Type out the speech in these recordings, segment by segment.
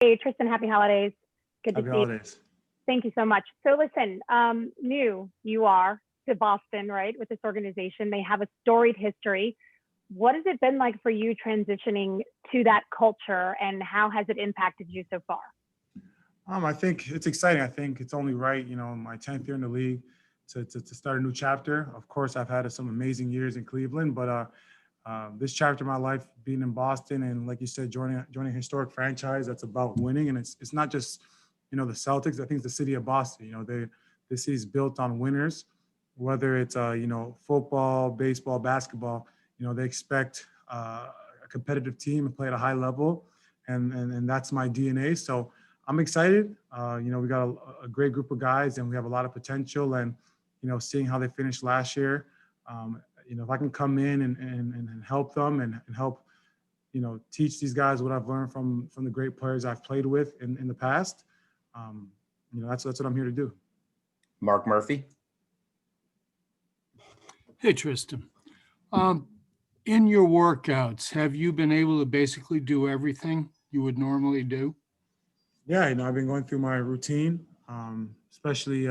Hey, Tristan, happy holidays. Good to Happy see you. holidays. Thank you so much. So listen, new you are to Boston, right, with this organization. They have a storied history. What has it been like for you transitioning to that culture, and how has it impacted you so far? I think it's exciting. I think it's only right, my 10th year in the league to start a new chapter. Of course, I've had some amazing years in Cleveland, but this chapter of my life being in Boston and, like you said, joining a historic franchise that's about winning. And it's not just, the Celtics. I think it's the city of Boston. This city's built on winners, whether it's, football, baseball, basketball. They expect a competitive team and play at a high level. And that's my DNA. So I'm excited. We got a great group of guys, and we have a lot of potential. And, seeing how they finished last year, if I can come in and help them and help, teach these guys what I've learned from the great players I've played with in the past, that's what I'm here to do. Mark Murphy. Hey, Tristan. In your workouts, have you been able to basically do everything you would normally do? Yeah, I've been going through my routine, especially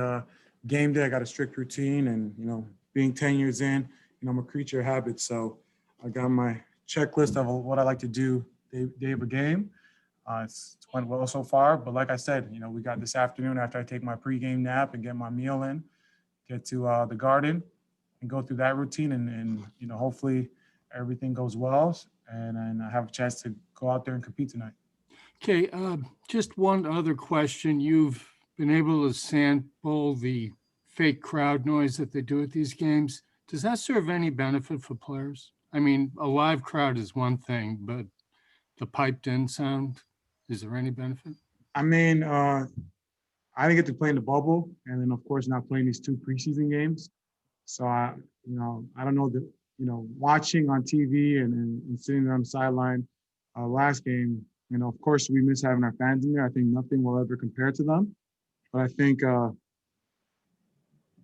game day. I got a strict routine, and being 10 years in, I'm a creature of habit. So I got my checklist of what I like to do day of a game. It's went well so far, but like I said, we got this afternoon after I take my pregame nap and get my meal in, get to the garden and go through that routine, and hopefully everything goes well, and I have a chance to go out there and compete tonight. Okay, just one other question. You've been able to sample the fake crowd noise that they do at these games. Does that serve any benefit for players? I mean, a live crowd is one thing, but the piped in sound, is there any benefit? I mean, I didn't get to play in the bubble, and then of course not playing these 2 preseason games. So I don't know that, watching on TV and sitting there on the sideline last game, of course we miss having our fans in there. I think nothing will ever compare to them. But I think the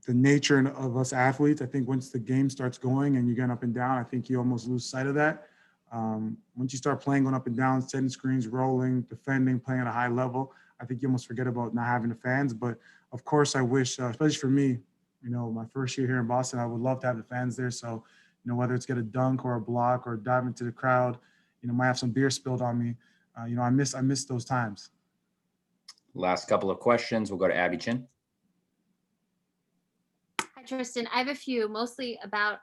nature of us athletes, I think once the game starts going and you're getting up and down, I think you almost lose sight of that. Once you start playing, going up and down, setting screens, rolling, defending, playing at a high level, I think you almost forget about not having the fans. But of course, I wish, especially for me, my first year here in Boston, I would love to have the fans there. So, whether it's get a dunk or a block or dive into the crowd, might have some beer spilled on me. I miss those times. Last couple of questions. We'll go to Abby Chin. Hi, Tristan. I have a few, mostly about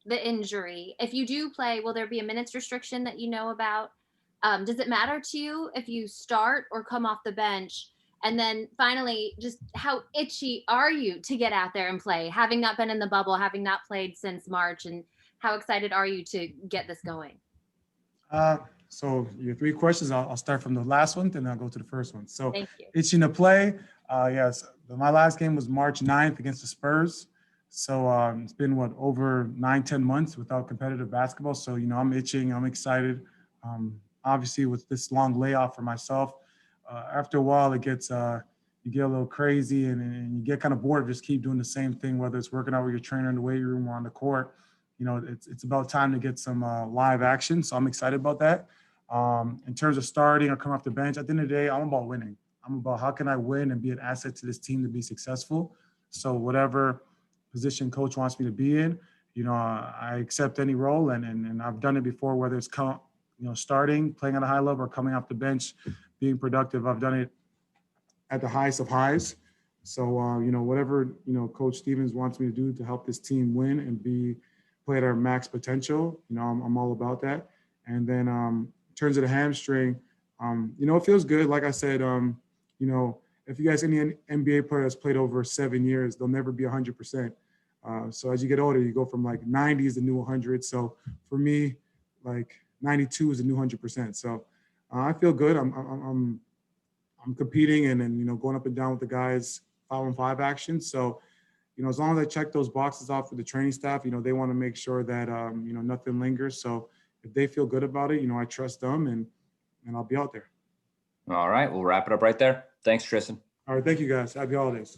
the injury. If you do play, will there be a minutes restriction that you know about? Does it matter to you if you start or come off the bench? And then finally, just how itchy are you to get out there and play, having not been in the bubble, having not played since March, and how excited are you to get this going? So your 3 questions, I'll start from the last one, then I'll go to the first one. So Thank you. itching to play. Yes, my last game was March 9th against the Spurs. So it's been over 9-10 months without competitive basketball. So, I'm itching, I'm excited. Obviously with this long layoff for myself, after a while it gets, you get a little crazy and you get kind of bored of just keep doing the same thing, whether it's working out with your trainer in the weight room or on the court. It's about time to get some live action. So I'm excited about that. In terms of starting or coming off the bench, at the end of the day, I'm about winning. I'm about how can I win and be an asset to this team to be successful. So whatever position coach wants me to be in, I accept any role, and I've done it before, whether it's starting, playing at a high level, or coming off the bench, being productive. I've done it at the highest of highs. So whatever Coach Stevens wants me to do to help this team win and play at our max potential, I'm all about that. And then in terms of the hamstring, it feels good. Like I said, if you guys any NBA player that's played over 7 years, they'll never be 100%. So as you get older, you go from like 90 is the new 100. So for me, like 92 is the new 100%. So I feel good. I'm competing and going up and down with the guys 5-on-5 action. So as long as I check those boxes off with the training staff, they want to make sure that nothing lingers. So if they feel good about it, I trust them, and I'll be out there. All right, we'll wrap it up right there. Thanks, Tristan. All right, thank you guys. Happy holidays.